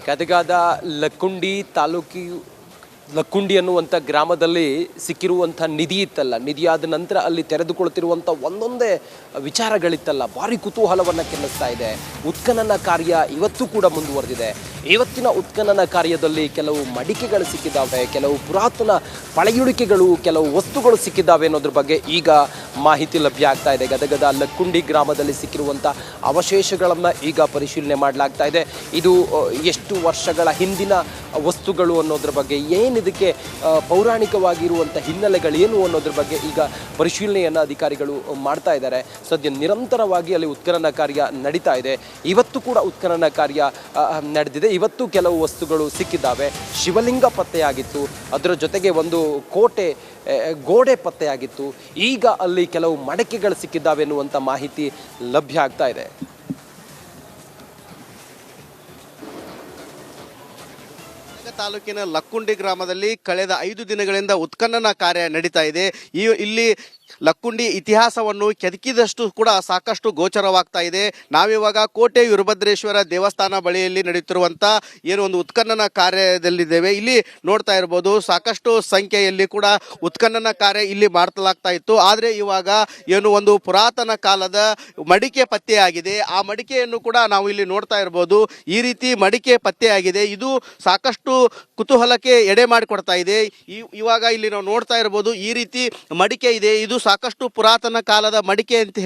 ಗದಗದ ಲಕ್ಕುಂಡಿ ತಾಲೂಕಿ ಲಕ್ಕುಂಡಿ ಅನ್ನುವಂಥ ಗ್ರಾಮದಲ್ಲಿ ಸಿಕ್ಕಿರುವಂಥ ನಿಧಿ ಇತ್ತಲ್ಲ, ನಿಧಿಯಾದ ನಂತರ ಅಲ್ಲಿ ತೆರೆದುಕೊಳ್ತಿರುವಂಥ ಒಂದೊಂದೇ ವಿಚಾರಗಳಿತ್ತಲ್ಲ, ಭಾರಿ ಕುತೂಹಲವನ್ನು ಕೆನ್ನಿಸ್ತಾ ಇದೆ. ಉತ್ಖನನ ಕಾರ್ಯ ಇವತ್ತು ಕೂಡ ಮುಂದುವರೆದಿದೆ. ಇವತ್ತಿನ ಉತ್ಖನನ ಕಾರ್ಯದಲ್ಲಿ ಕೆಲವು ಮಡಿಕೆಗಳು ಸಿಕ್ಕಿದ್ದಾವೆ, ಕೆಲವು ಪುರಾತನ ಪಳೆಯುಳಿಕೆಗಳು, ಕೆಲವು ವಸ್ತುಗಳು ಸಿಕ್ಕಿದ್ದಾವೆ ಅನ್ನೋದ್ರ ಬಗ್ಗೆ ಈಗ ಮಾಹಿತಿ ಲಭ್ಯ ಆಗ್ತಾ ಇದೆ. ಗದಗದ ಲಕ್ಕುಂಡಿ ಗ್ರಾಮದಲ್ಲಿ ಸಿಕ್ಕಿರುವಂಥ ಅವಶೇಷಗಳನ್ನು ಈಗ ಪರಿಶೀಲನೆ ಮಾಡಲಾಗ್ತಾ ಇದೆ. ಇದು ಎಷ್ಟು ವರ್ಷಗಳ ಹಿಂದಿನ ವಸ್ತುಗಳು ಅನ್ನೋದ್ರ ಬಗ್ಗೆ, ಇದಕ್ಕೆ ಪೌರಾಣಿಕವಾಗಿರುವಂಥ ಹಿನ್ನೆಲೆಗಳೇನು ಅನ್ನೋದ್ರ ಬಗ್ಗೆ ಈಗ ಪರಿಶೀಲನೆಯನ್ನು ಅಧಿಕಾರಿಗಳು ಮಾಡ್ತಾ ಇದ್ದಾರೆ. ಸದ್ಯ ನಿರಂತರವಾಗಿ ಅಲ್ಲಿ ಉತ್ಖನನ ಕಾರ್ಯ ನಡೀತಾ ಇದೆ. ಇವತ್ತು ಕೂಡ ಉತ್ಖನನ ಕಾರ್ಯ ನಡೆದಿದೆ. ಇವತ್ತು ಕೆಲವು ವಸ್ತುಗಳು ಸಿಕ್ಕಿದ್ದಾವೆ. ಶಿವಲಿಂಗ ಪತ್ತೆಯಾಗಿತ್ತು, ಅದರ ಜೊತೆಗೆ ಒಂದು ಗೋಡೆ ಪತ್ತೆಯಾಗಿತ್ತು. ಈಗ ಅಲ್ಲಿ ಕೆಲವು ಮಡಕೆಗಳು ಸಿಕ್ಕಿದ್ದಾವೆ ಎನ್ನುವಂಥ ಮಾಹಿತಿ ಲಭ್ಯ ಆಗ್ತಾ ಇದೆ. ತಾಲೂಕಿನ ಲಕ್ಕುಂಡಿ ಗ್ರಾಮದಲ್ಲಿ ಕಳೆದ 5 ದಿನಗಳಿಂದ ಉತ್ಖನನ ಕಾರ್ಯ ನಡೀತಾ ಇದೆ. ಇಲ್ಲಿ ಲಕ್ಕುಂಡಿ ಇತಿಹಾಸವನ್ನು ಕೆದಕಿದಷ್ಟು ಕೂಡ ಸಾಕಷ್ಟು ಗೋಚರವಾಗ್ತಾ ಇದೆ. ನಾವಿವಾಗ ಕೋಟೆ ವೀರಭದ್ರೇಶ್ವರ ದೇವಸ್ಥಾನ ಬಳಿಯಲ್ಲಿ ನಡೆಯುತ್ತಿರುವಂಥ ಏನು ಒಂದು ಉತ್ಖನನ ಕಾರ್ಯದಲ್ಲಿದ್ದೇವೆ. ಇಲ್ಲಿ ನೋಡ್ತಾ ಇರ್ಬೋದು, ಸಾಕಷ್ಟು ಸಂಖ್ಯೆಯಲ್ಲಿ ಕೂಡ ಉತ್ಖನನ ಕಾರ್ಯ ಇಲ್ಲಿ ಮಾಡಲಾಗ್ತಾ ಇತ್ತು. ಆದರೆ ಇವಾಗ ಏನು ಒಂದು ಪುರಾತನ ಕಾಲದ ಮಡಿಕೆ ಪತ್ತೆಯಾಗಿದೆ. ಆ ಮಡಿಕೆಯನ್ನು ಕೂಡ ನಾವು ಇಲ್ಲಿ ನೋಡ್ತಾ ಇರ್ಬೋದು. ಈ ರೀತಿ ಮಡಿಕೆ ಪತ್ತೆಯಾಗಿದೆ. ಇದು ಸಾಕಷ್ಟು ಕುತೂಹಲಕ್ಕೆ ಎಡೆ ಮಾಡಿಕೊಡ್ತಾ ಇದೆ. ಇವಾಗ ಇಲ್ಲಿ ನಾವು ನೋಡ್ತಾ ಇರ್ಬೋದು, ಈ ರೀತಿ ಮಡಿಕೆ ಇದೆ. ಇದು ಸಾಕಷ್ಟು ಪುರಾತನ ಕಾಲದ ಮಡಿಕೆ ಅಂತ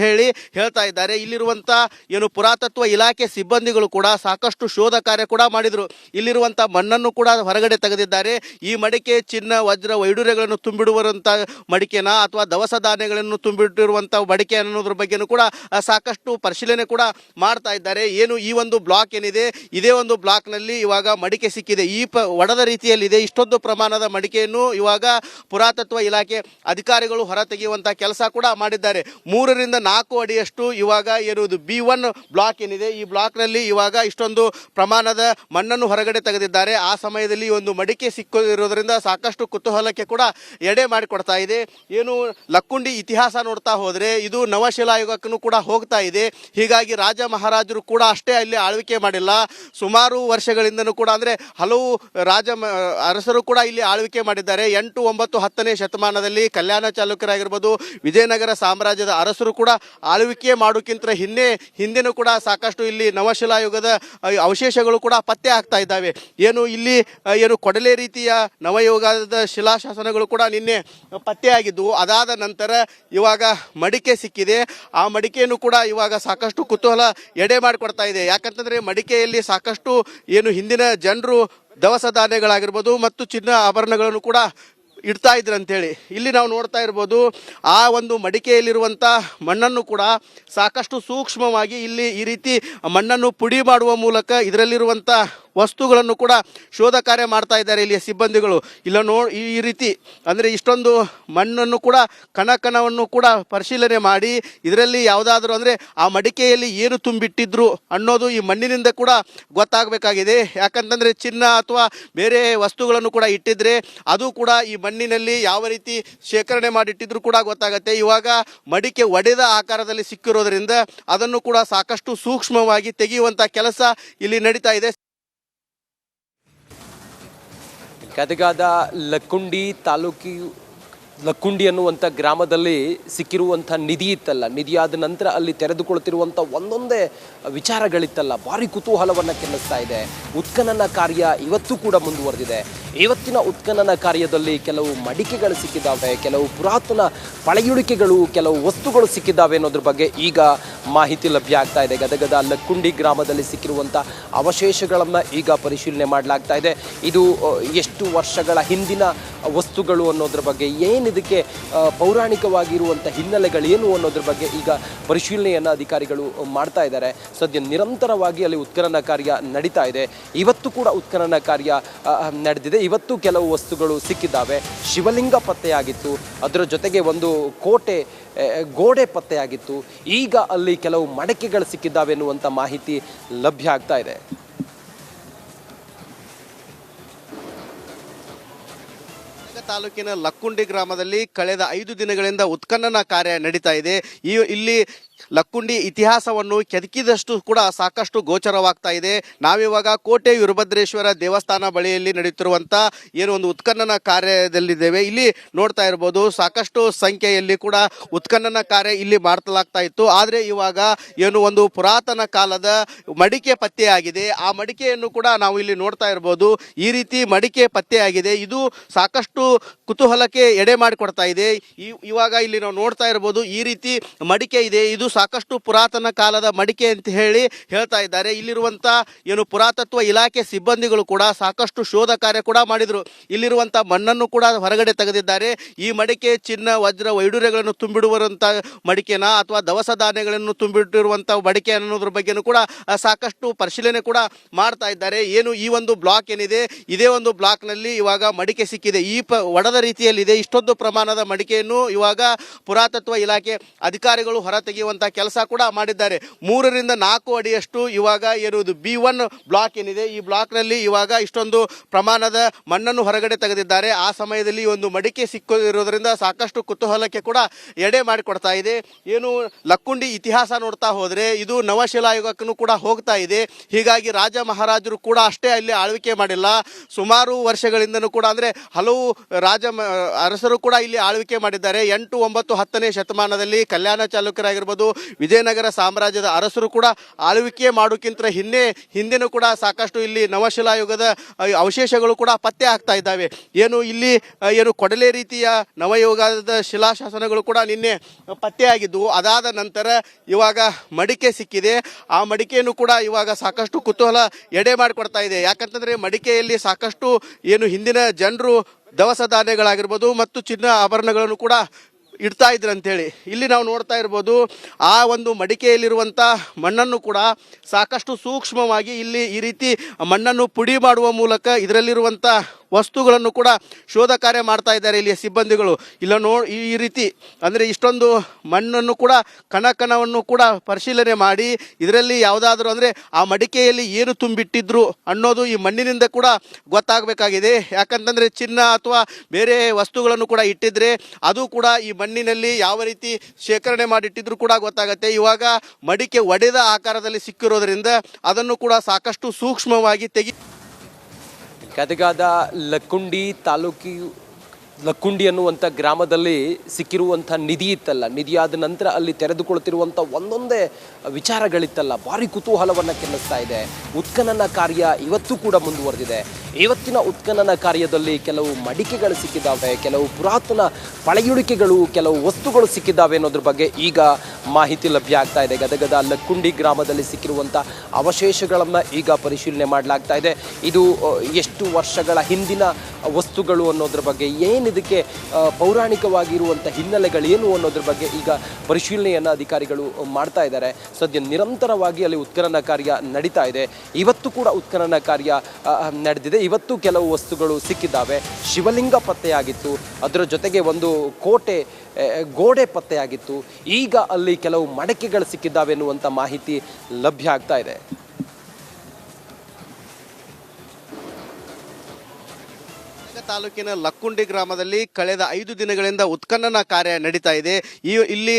ಹೇಳ್ತಾ ಇದ್ದಾರೆ. ಇಲ್ಲಿರುವಂತ ಏನು ಪುರಾತತ್ವ ಇಲಾಖೆ ಸಿಬ್ಬಂದಿಗಳು ಕೂಡ ಸಾಕಷ್ಟು ಶೋಧ ಕಾರ್ಯ ಕೂಡ ಮಾಡಿದ್ರು. ಇಲ್ಲಿರುವಂತ ಮಣ್ಣನ್ನು ಕೂಡ ಹೊರಗಡೆ ತೆಗೆದಿದ್ದಾರೆ. ಈ ಮಡಿಕೆ ಚಿನ್ನ, ವಜ್ರ, ವೈಡೂರ್ಯಗಳನ್ನು ತುಂಬಿಡುವಂತ ಮಡಿಕೆನ ಅಥವಾ ದವಸ ಧಾನ್ಯಗಳನ್ನು ತುಂಬಿಟ್ಟಿರುವಂತ ಮಡಿಕೆ ಅನ್ನೋದ್ರ ಬಗ್ಗೆನೂ ಕೂಡ ಸಾಕಷ್ಟು ಪರಿಶೀಲನೆ ಕೂಡ ಮಾಡ್ತಾ ಇದ್ದಾರೆ. ಏನು ಈ ಒಂದು ಬ್ಲಾಕ್ ಏನಿದೆ, ಇದೇ ಒಂದು ಬ್ಲಾಕ್ ನಲ್ಲಿ ಇವಾಗ ಮಡಿಕೆ ಸಿಕ್ಕಿದೆ. ಈ ಒಡೆದ ರೀತಿಯಲ್ಲಿದೆ. ಇಷ್ಟೊಂದು ಪ್ರಮಾಣದ ಮಡಿಕೆಯನ್ನು ಇವಾಗ ಪುರಾತತ್ವ ಇಲಾಖೆ ಅಧಿಕಾರಿಗಳು ಹೊರತೆಗೆಯುವಂತ ಕೆಲಸ ಕೂಡ ಮಾಡಿದ್ದಾರೆ. 3 ರಿಂದ 4 ಅಡಿಯಷ್ಟು ಇವಾಗ ಇರುವುದು B1 ಬ್ಲಾಕ್ ಏನಿದೆ, ಈ ಬ್ಲಾಕ್ ನಲ್ಲಿ ಇವಾಗ ಇಷ್ಟೊಂದು ಪ್ರಮಾಣದ ಮಣ್ಣನ್ನು ಹೊರಗಡೆ ತೆಗೆದಿದ್ದಾರೆ. ಆ ಸಮಯದಲ್ಲಿ ಒಂದು ಮಡಿಕೆ ಸಿಕ್ಕಿರೋದ್ರಿಂದ ಸಾಕಷ್ಟು ಕುತೂಹಲಕ್ಕೆ ಕೂಡ ಎಡೆ ಮಾಡಿಕೊಡ್ತಾ ಇದೆ. ಏನು ಲಕ್ಕುಂಡಿ ಇತಿಹಾಸ ನೋಡ್ತಾ ಹೋದ್ರೆ ಇದು ನವಶಿಲಾಯುಗಕ್ಕೂ ಕೂಡ ಹೋಗ್ತಾ ಇದೆ. ಹೀಗಾಗಿ ರಾಜ ಮಹಾರಾಜರು ಕೂಡ ಅಷ್ಟೇ ಅಲ್ಲಿ ಆಳ್ವಿಕೆ ಮಾಡಿಲ್ಲ. ಸುಮಾರು ವರ್ಷಗಳಿಂದನೂ ಕೂಡ ಅಂದ್ರೆ ಹಲವು ಅರಸರು ಕೂಡ ಇಲ್ಲಿ ಆಳ್ವಿಕೆ ಮಾಡಿದ್ದಾರೆ. 8, 9, 10ನೇ ಶತಮಾನದಲ್ಲಿ ಕಲ್ಯಾಣ ಚಾಲುಕ್ಯರಾಗಿರ್ಬೋದು, ವಿಜಯನಗರ ಸಾಮ್ರಾಜ್ಯದ ಅರಸರು ಕೂಡ ಆಳ್ವಿಕೆ ಮಾಡೋಕ್ಕಿಂತ ಹಿಂದೆನೂ ಕೂಡ ಸಾಕಷ್ಟು ಇಲ್ಲಿ ನವಶಿಲಾಯುಗದ ಅವಶೇಷಗಳು ಕೂಡ ಪತ್ತೆ ಆಗ್ತಾ ಇದ್ದಾವೆ. ಏನು ಕೊಡಲೆ ರೀತಿಯ ನವಯುಗದ ಶಿಲಾಶಾಸನಗಳು ಕೂಡ ನಿನ್ನೆ ಪತ್ತೆಯಾಗಿದ್ದು, ಅದಾದ ನಂತರ ಇವಾಗ ಮಡಿಕೆ ಸಿಕ್ಕಿದೆ. ಆ ಮಡಿಕೆಯನ್ನು ಕೂಡ ಇವಾಗ ಸಾಕಷ್ಟು ಕುತೂಹಲ ಎಡೆ ಮಾಡಿಕೊಡ್ತಾ ಇದೆ. ಯಾಕಂತಂದ್ರೆ ಮಡಿಕೆಯಲ್ಲಿ ಸಾಕಷ್ಟು ಏನು ಹಿಂದಿನ ಜನರು ದವಸ ಧಾನ್ಯಗಳಾಗಿರ್ಬೋದು ಮತ್ತು ಚಿನ್ನ ಆಭರಣಗಳನ್ನು ಕೂಡ ಇಡ್ತಾ ಇದ್ರು ಅಂತೇಳಿ ಇಲ್ಲಿ ನಾವು ನೋಡ್ತಾ ಇರ್ಬೋದು. ಆ ಒಂದು ಮಡಿಕೆಯಲ್ಲಿರುವಂಥ ಮಣ್ಣನ್ನು ಕೂಡ ಸಾಕಷ್ಟು ಸೂಕ್ಷ್ಮವಾಗಿ ಇಲ್ಲಿ ಈ ರೀತಿ ಮಣ್ಣನ್ನು ಪುಡಿ ಮಾಡುವ ಮೂಲಕ ಇದರಲ್ಲಿರುವಂಥ ವಸ್ತುಗಳನ್ನು ಕೂಡ ಶೋಧ ಕಾರ್ಯ ಮಾಡ್ತಾ ಇದ್ದಾರೆ ಇಲ್ಲಿಯ ಸಿಬ್ಬಂದಿಗಳು. ಈ ರೀತಿ ಅಂದರೆ ಇಷ್ಟೊಂದು ಮಣ್ಣನ್ನು ಕೂಡ ಕಣಕಣವನ್ನು ಕೂಡ ಪರಿಶೀಲನೆ ಮಾಡಿ ಇದರಲ್ಲಿ ಯಾವುದಾದ್ರೂ ಅಂದರೆ ಆ ಮಡಿಕೆಯಲ್ಲಿ ಏನು ತುಂಬಿಟ್ಟಿದ್ರು ಅನ್ನೋದು ಈ ಮಣ್ಣಿನಿಂದ ಕೂಡ ಗೊತ್ತಾಗಬೇಕಾಗಿದೆ. ಯಾಕಂತಂದರೆ ಚಿನ್ನ ಅಥವಾ ಬೇರೆ ವಸ್ತುಗಳನ್ನು ಕೂಡ ಇಟ್ಟಿದ್ರೆ ಅದು ಕೂಡ ಈ ಮಣ್ಣಿನಲ್ಲಿ ಯಾವ ರೀತಿ ಶೇಖರಣೆ ಮಾಡಿಟ್ಟಿದ್ರು ಕೂಡ ಗೊತ್ತಾಗುತ್ತೆ. ಇವಾಗ ಮಡಿಕೆ ಒಡೆದ ಆಕಾರದಲ್ಲಿ ಸಿಕ್ಕಿರೋದ್ರಿಂದ ಅದನ್ನು ಕೂಡ ಸಾಕಷ್ಟು ಸೂಕ್ಷ್ಮವಾಗಿ ತೆಗೆಯುವಂಥ ಕೆಲಸ ಇಲ್ಲಿ ನಡೀತಾ ಇದೆ. ಗದಗದ ಲಕ್ಕುಂಡಿ ತಾಲೂಕಿ ಲಕ್ಕುಂಡಿ ಅನ್ನುವಂಥ ಗ್ರಾಮದಲ್ಲಿ ಸಿಕ್ಕಿರುವಂಥ ನಿಧಿ ಇತ್ತಲ್ಲ, ನಿಧಿಯಾದ ನಂತರ ಅಲ್ಲಿ ತೆರೆದುಕೊಳ್ತಿರುವಂಥ ಒಂದೊಂದೇ ವಿಚಾರಗಳಿತ್ತಲ್ಲ, ಭಾರಿ ಕುತೂಹಲವನ್ನು ಕೆನ್ನಿಸ್ತಾ ಇದೆ. ಉತ್ಖನನ ಕಾರ್ಯ ಇವತ್ತು ಕೂಡ ಮುಂದುವರೆದಿದೆ. ಇವತ್ತಿನ ಉತ್ಖನನ ಕಾರ್ಯದಲ್ಲಿ ಕೆಲವು ಮಡಿಕೆಗಳು ಸಿಕ್ಕಿದ್ದಾವೆ, ಕೆಲವು ಪುರಾತನ ಪಳೆಯುಳಿಕೆಗಳು, ಕೆಲವು ವಸ್ತುಗಳು ಸಿಕ್ಕಿದ್ದಾವೆ ಅನ್ನೋದ್ರ ಬಗ್ಗೆ ಈಗ ಮಾಹಿತಿ ಲಭ್ಯ ಆಗ್ತಾ ಇದೆ. ಗದಗದ ಲಕ್ಕುಂಡಿ ಗ್ರಾಮದಲ್ಲಿ ಸಿಕ್ಕಿರುವಂಥ ಅವಶೇಷಗಳನ್ನು ಈಗ ಪರಿಶೀಲನೆ ಮಾಡಲಾಗ್ತಾ ಇದೆ. ಇದು ಎಷ್ಟು ವರ್ಷಗಳ ಹಿಂದಿನ ವಸ್ತುಗಳು ಅನ್ನೋದ್ರ ಬಗ್ಗೆ, ಇದಕ್ಕೆ ಪೌರಾಣಿಕವಾಗಿರುವಂಥ ಹಿನ್ನೆಲೆಗಳೇನು ಅನ್ನೋದ್ರ ಬಗ್ಗೆ ಈಗ ಪರಿಶೀಲನೆಯನ್ನು ಅಧಿಕಾರಿಗಳು ಮಾಡ್ತಾ ಇದ್ದಾರೆ. ಸದ್ಯ ನಿರಂತರವಾಗಿ ಅಲ್ಲಿ ಉತ್ಖನನ ಕಾರ್ಯ ನಡೀತಾ ಇದೆ. ಇವತ್ತು ಕೂಡ ಉತ್ಖನನ ಕಾರ್ಯ ನಡೆದಿದೆ. ಇವತ್ತು ಕೆಲವು ವಸ್ತುಗಳು ಸಿಕ್ಕಿದ್ದಾವೆ. ಶಿವಲಿಂಗ ಪತ್ತೆಯಾಗಿತ್ತು, ಅದರ ಜೊತೆಗೆ ಒಂದು ಗೋಡೆ ಪತ್ತೆಯಾಗಿತ್ತು. ಈಗ ಅಲ್ಲಿ ಕೆಲವು ಮಡಕೆಗಳು ಸಿಕ್ಕಿದ್ದಾವೆ ಎನ್ನುವಂಥ ಮಾಹಿತಿ ಲಭ್ಯ ಆಗ್ತಾ ಇದೆ. ತಾಲೂಕಿನ ಲಕ್ಕುಂಡಿ ಗ್ರಾಮದಲ್ಲಿ ಕಳೆದ 5 ದಿನಗಳಿಂದ ಉತ್ಖನನ ಕಾರ್ಯ ನಡೀತಾ ಇದೆ. ಇಲ್ಲಿ ಲಕ್ಕುಂಡಿ ಇತಿಹಾಸವನ್ನು ಕೆದಕಿದಷ್ಟು ಕೂಡ ಸಾಕಷ್ಟು ಗೋಚರವಾಗ್ತಾ ಇದೆ. ನಾವಿವಾಗ ಕೋಟೆ ವೀರಭದ್ರೇಶ್ವರ ದೇವಸ್ಥಾನ ಬಳಿಯಲ್ಲಿ ನಡೆಯುತ್ತಿರುವಂಥ ಏನು ಒಂದು ಉತ್ಖನನ ಕಾರ್ಯದಲ್ಲಿದ್ದೇವೆ. ಇಲ್ಲಿ ನೋಡ್ತಾ ಇರ್ಬೋದು, ಸಾಕಷ್ಟು ಸಂಖ್ಯೆಯಲ್ಲಿ ಕೂಡ ಉತ್ಖನನ ಕಾರ್ಯ ಇಲ್ಲಿ ಮಾಡ್ತಲಾಗ್ತಾ ಇತ್ತು. ಆದರೆ ಇವಾಗ ಏನು ಒಂದು ಪುರಾತನ ಕಾಲದ ಮಡಿಕೆ ಪತ್ತೆಯಾಗಿದೆ. ಆ ಮಡಿಕೆಯನ್ನು ಕೂಡ ನಾವು ಇಲ್ಲಿ ನೋಡ್ತಾ ಇರ್ಬೋದು. ಈ ರೀತಿ ಮಡಿಕೆ ಪತ್ತೆಯಾಗಿದೆ. ಇದು ಸಾಕಷ್ಟು ಕುತೂಹಲಕ್ಕೆ ಎಡೆ ಮಾಡಿಕೊಡ್ತಾ ಇದೆ. ಇವಾಗ ಇಲ್ಲಿ ನಾವು ನೋಡ್ತಾ ಇರ್ಬೋದು, ಈ ರೀತಿ ಮಡಿಕೆ ಇದೆ. ಇದು ಸಾಕಷ್ಟು ಪುರಾತನ ಕಾಲದ ಮಡಿಕೆ ಅಂತ ಹೇಳ್ತಾ ಇದ್ದಾರೆ. ಇಲ್ಲಿರುವಂಥ ಏನು ಪುರಾತತ್ವ ಇಲಾಖೆ ಸಿಬ್ಬಂದಿಗಳು ಕೂಡ ಸಾಕಷ್ಟು ಶೋಧ ಕಾರ್ಯ ಕೂಡ ಮಾಡಿದರು. ಇಲ್ಲಿರುವಂಥ ಮಣ್ಣನ್ನು ಕೂಡ ಹೊರಗಡೆ ತೆಗೆದಿದ್ದಾರೆ. ಈ ಮಡಿಕೆ ಚಿನ್ನ, ವಜ್ರ, ವೈಡೂರ್ಯಗಳನ್ನು ತುಂಬಿಡುವಂಥ ಮಡಿಕೆನ ಅಥವಾ ದವಸ ಧಾನ್ಯಗಳನ್ನು ತುಂಬಿಟ್ಟಿರುವಂಥ ಮಡಿಕೆ ಅನ್ನೋದ್ರ ಬಗ್ಗೆನೂ ಕೂಡ ಸಾಕಷ್ಟು ಪರಿಶೀಲನೆ ಕೂಡ ಮಾಡ್ತಾ ಇದ್ದಾರೆ. ಏನು ಈ ಒಂದು ಬ್ಲಾಕ್ ಏನಿದೆ, ಇದೇ ಒಂದು ಬ್ಲಾಕ್ನಲ್ಲಿ ಇವಾಗ ಮಡಿಕೆ ಸಿಕ್ಕಿದೆ. ಈ ಒಡೆದ ರೀತಿಯಲ್ಲಿದೆ. ಇಷ್ಟೊಂದು ಪ್ರಮಾಣದ ಮಡಿಕೆಯನ್ನು ಇವಾಗ ಪುರಾತತ್ವ ಇಲಾಖೆ ಅಧಿಕಾರಿಗಳು ಹೊರ ತೆಗೆಯುವಂಥ ಕೆಲಸ ಕೂಡ ಮಾಡಿದ್ದಾರೆ. 3 ರಿಂದ 4 ಅಡಿಯಷ್ಟು ಇವಾಗ ಇರುವುದು B1 ಬ್ಲಾಕ್ ಏನಿದೆ, ಈ ಬ್ಲಾಕ್ನಲ್ಲಿ ಇವಾಗ ಇಷ್ಟೊಂದು ಪ್ರಮಾಣದ ಮಣ್ಣನ್ನು ಹೊರಗಡೆ ತೆಗೆದಿದ್ದಾರೆ. ಆ ಸಮಯದಲ್ಲಿ ಒಂದು ಮಡಿಕೆ ಸಿಕ್ಕಿರೋದ್ರಿಂದ ಸಾಕಷ್ಟು ಕುತೂಹಲಕ್ಕೆ ಕೂಡ ಎಡೆ ಮಾಡಿಕೊಡ್ತಾ ಇದೆ. ಏನು ಲಕ್ಕುಂಡಿ ಇತಿಹಾಸ ನೋಡ್ತಾ ಹೋದರೆ ಇದು ನವಶಿಲಾಯುಗಕ್ಕೂ ಕೂಡ ಹೋಗ್ತಾ ಇದೆ. ಹೀಗಾಗಿ ರಾಜ ಮಹಾರಾಜರು ಕೂಡ ಅಷ್ಟೇ ಅಲ್ಲಿ ಆಳ್ವಿಕೆ ಮಾಡಿಲ್ಲ. ಸುಮಾರು ವರ್ಷಗಳಿಂದನೂ ಕೂಡ ಅಂದರೆ ಹಲವು ಅರಸರು ಕೂಡ ಇಲ್ಲಿ ಆಳ್ವಿಕೆ ಮಾಡಿದ್ದಾರೆ. 8, 9, 10ನೇ ಶತಮಾನದಲ್ಲಿ ಕಲ್ಯಾಣ ಚಾಲುಕ್ಯರಾಗಿರ್ಬೋದು, ವಿಜಯನಗರ ಸಾಮ್ರಾಜ್ಯದ ಅರಸರು ಕೂಡ ಆಳ್ವಿಕೆ ಮಾಡೋಕ್ಕಿಂತ ಹಿಂದೆನೂ ಕೂಡ ಸಾಕಷ್ಟು ಇಲ್ಲಿ ನವಶಿಲಾಯುಗದ ಅವಶೇಷಗಳು ಕೂಡ ಪತ್ತೆ ಆಗ್ತಾ ಇದ್ದಾವೆ. ಏನು ಕೊಡಲೆ ರೀತಿಯ ನವಯುಗದ ಶಿಲಾಶಾಸನಗಳು ಕೂಡ ನಿನ್ನೆ ಪತ್ತೆಯಾಗಿದ್ದವು. ಅದಾದ ನಂತರ ಇವಾಗ ಮಡಿಕೆ ಸಿಕ್ಕಿದೆ. ಆ ಮಡಿಕೆಯನ್ನು ಕೂಡ ಇವಾಗ ಸಾಕಷ್ಟು ಕುತೂಹಲ ಎಡೆ ಮಾಡಿಕೊಡ್ತಾ ಇದೆ. ಯಾಕಂತಂದರೆ ಮಡಿಕೆಯಲ್ಲಿ ಸಾಕಷ್ಟು ಏನು ಹಿಂದಿನ ಜನರು ದವಸ ಧಾನ್ಯಗಳಾಗಿರ್ಬೋದು ಮತ್ತು ಚಿನ್ನ ಆಭರಣಗಳನ್ನು ಕೂಡ ಇಡ್ತಾ ಇದ್ರು ಅಂತೇಳಿ ಇಲ್ಲಿ ನಾವು ನೋಡ್ತಾ ಇರ್ಬೋದು. ಆ ಒಂದು ಮಡಿಕೆಯಲ್ಲಿರುವಂಥ ಮಣ್ಣನ್ನು ಕೂಡ ಸಾಕಷ್ಟು ಸೂಕ್ಷ್ಮವಾಗಿ ಇಲ್ಲಿ ಈ ರೀತಿ ಮಣ್ಣನ್ನು ಪುಡಿ ಮಾಡುವ ಮೂಲಕ ಇದರಲ್ಲಿರುವಂಥ ವಸ್ತುಗಳನ್ನು ಕೂಡ ಶೋಧ ಕಾರ್ಯ ಮಾಡ್ತಾ ಇದ್ದಾರೆ ಇಲ್ಲಿಯ ಸಿಬ್ಬಂದಿಗಳು. ಈ ರೀತಿ ಅಂದರೆ ಇಷ್ಟೊಂದು ಮಣ್ಣನ್ನು ಕೂಡ ಕಣಕಣವನ್ನು ಕೂಡ ಪರಿಶೀಲನೆ ಮಾಡಿ ಇದರಲ್ಲಿ ಯಾವುದಾದ್ರೂ ಅಂದರೆ ಆ ಮಡಿಕೆಯಲ್ಲಿ ಏನು ತುಂಬಿಟ್ಟಿದ್ರು ಅನ್ನೋದು ಈ ಮಣ್ಣಿನಿಂದ ಕೂಡ ಗೊತ್ತಾಗಬೇಕಾಗಿದೆ. ಯಾಕಂತಂದರೆ ಚಿನ್ನ ಅಥವಾ ಬೇರೆ ವಸ್ತುಗಳನ್ನು ಕೂಡ ಇಟ್ಟಿದ್ರೆ ಅದು ಕೂಡ ಈ ಮಣ್ಣಿನಲ್ಲಿ ಯಾವ ರೀತಿ ಶೇಖರಣೆ ಮಾಡಿಟ್ಟಿದ್ರು ಕೂಡ ಗೊತ್ತಾಗುತ್ತೆ. ಇವಾಗ ಮಡಿಕೆ ಒಡೆದ ಆಕಾರದಲ್ಲಿ ಸಿಕ್ಕಿರೋದ್ರಿಂದ ಅದನ್ನು ಕೂಡ ಸಾಕಷ್ಟು ಸೂಕ್ಷ್ಮವಾಗಿ ಗದಗದ ಲಕ್ಕುಂಡಿ ಲಕ್ಕುಂಡಿ ಅನ್ನುವಂಥ ಗ್ರಾಮದಲ್ಲಿ ಸಿಕ್ಕಿರುವಂಥ ನಿಧಿ ಇತ್ತಲ್ಲ, ನಿಧಿಯಾದ ನಂತರ ಅಲ್ಲಿ ತೆರೆದುಕೊಳ್ತಿರುವಂಥ ಒಂದೊಂದೇ ವಿಚಾರಗಳಿತ್ತಲ್ಲ, ಭಾರಿ ಕುತೂಹಲವನ್ನು ಕೆನ್ನಿಸ್ತಾ ಇದೆ. ಉತ್ಖನನ ಕಾರ್ಯ ಇವತ್ತು ಕೂಡ ಮುಂದುವರೆದಿದೆ. ಇವತ್ತಿನ ಉತ್ಖನನ ಕಾರ್ಯದಲ್ಲಿ ಕೆಲವು ಮಡಿಕೆಗಳು ಸಿಕ್ಕಿದ್ದಾವೆ, ಕೆಲವು ಪುರಾತನ ಪಳೆಯುಳಿಕೆಗಳು, ಕೆಲವು ವಸ್ತುಗಳು ಸಿಕ್ಕಿದ್ದಾವೆ ಅನ್ನೋದ್ರ ಬಗ್ಗೆ ಈಗ ಮಾಹಿತಿ ಲಭ್ಯ ಆಗ್ತಾ ಇದೆ. ಗದಗದ ಲಕ್ಕುಂಡಿ ಗ್ರಾಮದಲ್ಲಿ ಸಿಕ್ಕಿರುವಂಥ ಅವಶೇಷಗಳನ್ನು ಈಗ ಪರಿಶೀಲನೆ ಮಾಡಲಾಗ್ತಾ ಇದೆ. ಇದು ಎಷ್ಟು ವರ್ಷಗಳ ಹಿಂದಿನ ವಸ್ತುಗಳು ಅನ್ನೋದ್ರ ಬಗ್ಗೆ, ಇದಕ್ಕೆ ಪೌರಾಣಿಕವಾಗಿರುವಂಥ ಹಿನ್ನೆಲೆಗಳೇನು ಅನ್ನೋದ್ರ ಬಗ್ಗೆ ಈಗ ಪರಿಶೀಲನೆಯನ್ನು ಅಧಿಕಾರಿಗಳು ಮಾಡ್ತಾ ಇದ್ದಾರೆ. ಸದ್ಯ ನಿರಂತರವಾಗಿ ಅಲ್ಲಿ ಉತ್ಖನನ ಕಾರ್ಯ ನಡೀತಾ ಇದೆ. ಇವತ್ತು ಕೂಡ ಉತ್ಖನನ ಕಾರ್ಯ ನಡೆದಿದೆ. ಇವತ್ತು ಕೆಲವು ವಸ್ತುಗಳು ಸಿಕ್ಕಿದ್ದಾವೆ. ಶಿವಲಿಂಗ ಪತ್ತೆಯಾಗಿತ್ತು, ಅದರ ಜೊತೆಗೆ ಒಂದು ಗೋಡೆ ಪತ್ತೆಯಾಗಿತ್ತು. ಈಗ ಅಲ್ಲಿ ಕೆಲವು ಮಡಕೆಗಳು ಸಿಕ್ಕಿದ್ದಾವೆ ಎನ್ನುವಂಥ ಮಾಹಿತಿ ಲಭ್ಯ ಆಗ್ತಾ ಇದೆ. ತಾಲೂಕಿನ ಲಕ್ಕುಂಡಿ ಗ್ರಾಮದಲ್ಲಿ ಕಳೆದ 5 ದಿನಗಳಿಂದ ಉತ್ಖನನ ಕಾರ್ಯ ನಡೀತಾ ಇದೆ. ಇಲ್ಲಿ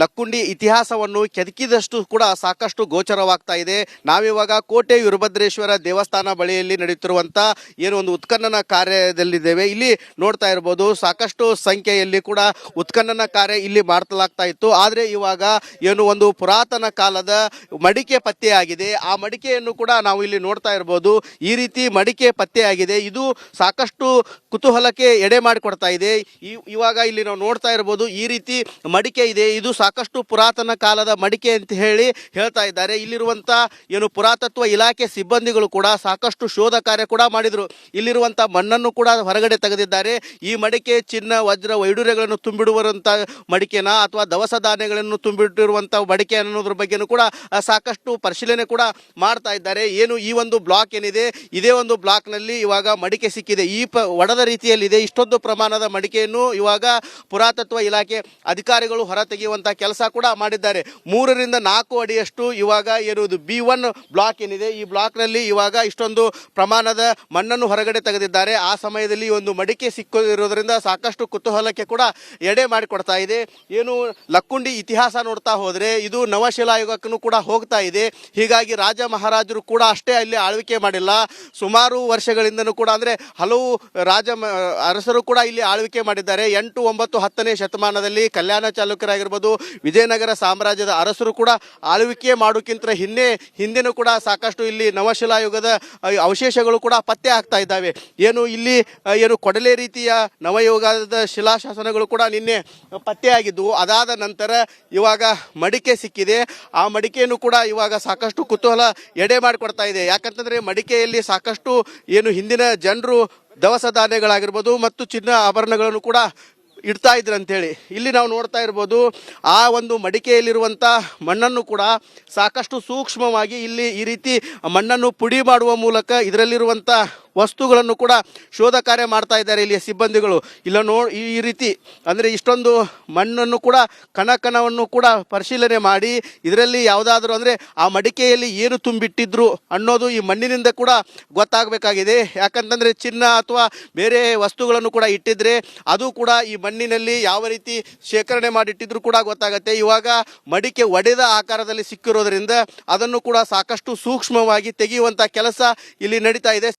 ಲಕ್ಕುಂಡಿ ಇತಿಹಾಸವನ್ನು ಕೆದಕಿದಷ್ಟು ಕೂಡ ಸಾಕಷ್ಟು ಗೋಚರವಾಗ್ತಾ ಇದೆ. ನಾವಿವಾಗ ಕೋಟೆ ವೀರಭದ್ರೇಶ್ವರ ದೇವಸ್ಥಾನ ಬಳಿಯಲ್ಲಿ ನಡೆಯುತ್ತಿರುವಂಥ ಏನು ಒಂದು ಉತ್ಖನನ ಕಾರ್ಯದಲ್ಲಿದ್ದೇವೆ. ಇಲ್ಲಿ ನೋಡ್ತಾ ಇರ್ಬೋದು, ಸಾಕಷ್ಟು ಸಂಖ್ಯೆಯಲ್ಲಿ ಕೂಡ ಉತ್ಖನನ ಕಾರ್ಯ ಇಲ್ಲಿ ಮಾಡ್ತಲಾಗ್ತಾ ಇತ್ತು. ಆದರೆ ಇವಾಗ ಏನು ಒಂದು ಪುರಾತನ ಕಾಲದ ಮಡಿಕೆ ಪತ್ತೆಯಾಗಿದೆ. ಆ ಮಡಿಕೆಯನ್ನು ಕೂಡ ನಾವು ಇಲ್ಲಿ ನೋಡ್ತಾ ಇರ್ಬೋದು. ಈ ರೀತಿ ಮಡಿಕೆ ಪತ್ತೆಯಾಗಿದೆ. ಇದು ಸಾಕಷ್ಟು ಕುತೂಹಲಕ್ಕೆ ಎಡೆ ಮಾಡಿಕೊಡ್ತಾ ಇದೆ. ಇವಾಗ ಇಲ್ಲಿ ನಾವು ನೋಡ್ತಾ ಇರ್ಬೋದು, ಈ ರೀತಿ ಮಡಿಕೆ ಇದೆ. ಇದು ಸಾಕಷ್ಟು ಪುರಾತನ ಕಾಲದ ಮಡಿಕೆ ಅಂತ ಹೇಳ್ತಾ ಇದ್ದಾರೆ. ಇಲ್ಲಿರುವಂಥ ಏನು ಪುರಾತತ್ವ ಇಲಾಖೆ ಸಿಬ್ಬಂದಿಗಳು ಕೂಡ ಸಾಕಷ್ಟು ಶೋಧ ಕಾರ್ಯ ಕೂಡ ಮಾಡಿದರು. ಇಲ್ಲಿರುವಂಥ ಮಣ್ಣನ್ನು ಕೂಡ ಹೊರಗಡೆ ತೆಗೆದಿದ್ದಾರೆ. ಈ ಮಡಿಕೆ ಚಿನ್ನ, ವಜ್ರ, ವೈಡೂರ್ಯಗಳನ್ನು ತುಂಬಿಡುವಂಥ ಮಡಿಕೆನ ಅಥವಾ ದವಸ ಧಾನ್ಯಗಳನ್ನು ತುಂಬಿಟ್ಟಿರುವಂಥ ಮಡಿಕೆ ಅನ್ನೋದ್ರ ಬಗ್ಗೆನೂ ಕೂಡ ಸಾಕಷ್ಟು ಪರಿಶೀಲನೆ ಕೂಡ ಮಾಡ್ತಾ ಇದ್ದಾರೆ. ಏನು ಈ ಒಂದು ಬ್ಲಾಕ್ ಏನಿದೆ, ಇದೇ ಒಂದು ಬ್ಲಾಕ್ನಲ್ಲಿ ಇವಾಗ ಮಡಿಕೆ ಸಿಕ್ಕಿದೆ. ಈ ಒಡೆದ ರೀತಿಯಲ್ಲಿದೆ. ಇಷ್ಟೊಂದು ಪ್ರಮಾಣದ ಮಡಿಕೆಯನ್ನು ಇವಾಗ ಪುರಾತತ್ವ ಇಲಾಖೆ ಅಧಿಕಾರಿಗಳು ಹೊರ ತೆಗೆಯುವಂಥ ತೆಗೆಯುವಂಥ ಕೆಲಸ ಕೂಡ ಮಾಡಿದ್ದಾರೆ. 3-4 ಅಡಿಯಷ್ಟು ಇವಾಗ ಇರುವುದು B1 ಬ್ಲಾಕ್ ಏನಿದೆ, ಈ ಬ್ಲಾಕ್ನಲ್ಲಿ ಇವಾಗ ಇಷ್ಟೊಂದು ಪ್ರಮಾಣದ ಮಣ್ಣನ್ನು ಹೊರಗಡೆ ತೆಗೆದಿದ್ದಾರೆ. ಆ ಸಮಯದಲ್ಲಿ ಒಂದು ಮಡಿಕೆ ಸಿಕ್ಕಿರೋದ್ರಿಂದ ಸಾಕಷ್ಟು ಕುತೂಹಲಕ್ಕೆ ಕೂಡ ಎಡೆ ಮಾಡಿಕೊಡ್ತಾ ಇದೆ. ಏನು ಲಕ್ಕುಂಡಿ ಇತಿಹಾಸ ನೋಡ್ತಾ ಹೋದರೆ ಇದು ನವಶಿಲಾಯುಗಕ್ಕೂ ಕೂಡ ಹೋಗ್ತಾ ಇದೆ. ಹೀಗಾಗಿ ರಾಜ ಮಹಾರಾಜರು ಕೂಡ ಅಷ್ಟೇ ಅಲ್ಲಿ ಆಳ್ವಿಕೆ ಮಾಡಿಲ್ಲ, ಸುಮಾರು ವರ್ಷಗಳಿಂದನೂ ಕೂಡ ಅಂದರೆ ಹಲವು ಅರಸರು ಕೂಡ ಇಲ್ಲಿ ಆಳ್ವಿಕೆ ಮಾಡಿದ್ದಾರೆ. 8, 9, 10ನೇ ಶತಮಾನದಲ್ಲಿ ಕಲ್ಯಾಣ ಚಾಲುಕ್ಯರಾಗಿರ್ಬೋದು, ವಿಜಯನಗರ ಸಾಮ್ರಾಜ್ಯದ ಅರಸರು ಕೂಡ ಆಳ್ವಿಕೆ ಮಾಡೋಕ್ಕಿಂತ ಹಿಂದೆನೂ ಕೂಡ ಸಾಕಷ್ಟು ಇಲ್ಲಿ ನವಶಿಲಾಯುಗದ ಅವಶೇಷಗಳು ಕೂಡ ಪತ್ತೆ ಆಗ್ತಾ ಇದ್ದಾವೆ. ಏನು ಕೊಡಲೆ ರೀತಿಯ ನವಯುಗದ ಶಿಲಾಶಾಸನಗಳು ಕೂಡ ನಿನ್ನೆ ಪತ್ತೆಯಾಗಿದ್ದವು. ಅದಾದ ನಂತರ ಇವಾಗ ಮಡಿಕೆ ಸಿಕ್ಕಿದೆ. ಆ ಮಡಿಕೆಯನ್ನು ಕೂಡ ಇವಾಗ ಸಾಕಷ್ಟು ಕುತೂಹಲ ಎಡೆ ಮಾಡಿಕೊಡ್ತಾ ಇದೆ. ಯಾಕಂತಂದರೆ ಮಡಿಕೆಯಲ್ಲಿ ಸಾಕಷ್ಟು ಏನು ಹಿಂದಿನ ಜನರು ದವಸ ಧಾನ್ಯಗಳಾಗಿರ್ಬೋದು ಮತ್ತು ಚಿನ್ನ ಆಭರಣಗಳನ್ನು ಕೂಡ ಇಡ್ತಾ ಇದ್ರು ಅಂತೇಳಿ ಇಲ್ಲಿ ನಾವು ನೋಡ್ತಾ ಇರ್ಬೋದು. ಆ ಒಂದು ಮಡಿಕೆಯಲ್ಲಿರುವಂಥ ಮಣ್ಣನ್ನು ಕೂಡ ಸಾಕಷ್ಟು ಸೂಕ್ಷ್ಮವಾಗಿ ಇಲ್ಲಿ ಈ ರೀತಿ ಮಣ್ಣನ್ನು ಪುಡಿ ಮಾಡುವ ಮೂಲಕ ಇದರಲ್ಲಿರುವಂಥ ವಸ್ತುಗಳನ್ನು ಕೂಡ ಶೋಧ ಕಾರ್ಯ ಮಾಡ್ತಾ ಇದ್ದಾರೆ ಇಲ್ಲಿಯ ಸಿಬ್ಬಂದಿಗಳು. ಈ ರೀತಿ ಅಂದರೆ ಇಷ್ಟೊಂದು ಮಣ್ಣನ್ನು ಕೂಡ ಕಣಕಣವನ್ನು ಕೂಡ ಪರಿಶೀಲನೆ ಮಾಡಿ ಇದರಲ್ಲಿ ಯಾವುದಾದ್ರೂ ಅಂದರೆ ಆ ಮಡಿಕೆಯಲ್ಲಿ ಏನು ತುಂಬಿಟ್ಟಿದ್ರು ಅನ್ನೋದು ಈ ಮಣ್ಣಿನಿಂದ ಕೂಡ ಗೊತ್ತಾಗಬೇಕಾಗಿದೆ. ಯಾಕಂತಂದರೆ ಚಿನ್ನ ಅಥವಾ ಬೇರೆ ವಸ್ತುಗಳನ್ನು ಕೂಡ ಇಟ್ಟಿದ್ರೆ ಅದು ಕೂಡ ಈ ಮಣ್ಣಿನಲ್ಲಿ ಯಾವ ರೀತಿ ಶೇಖರಣೆ ಮಾಡಿಟ್ಟಿದ್ರು ಕೂಡ ಗೊತ್ತಾಗುತ್ತೆ. ಇವಾಗ ಮಡಿಕೆ ಒಡೆದ ಆಕಾರದಲ್ಲಿ ಸಿಕ್ಕಿರೋದ್ರಿಂದ ಅದನ್ನು ಕೂಡ ಸಾಕಷ್ಟು ಸೂಕ್ಷ್ಮವಾಗಿ ತೆಗೆಯುವಂಥ ಕೆಲಸ ಇಲ್ಲಿ ನಡೀತಾ ಇದೆ.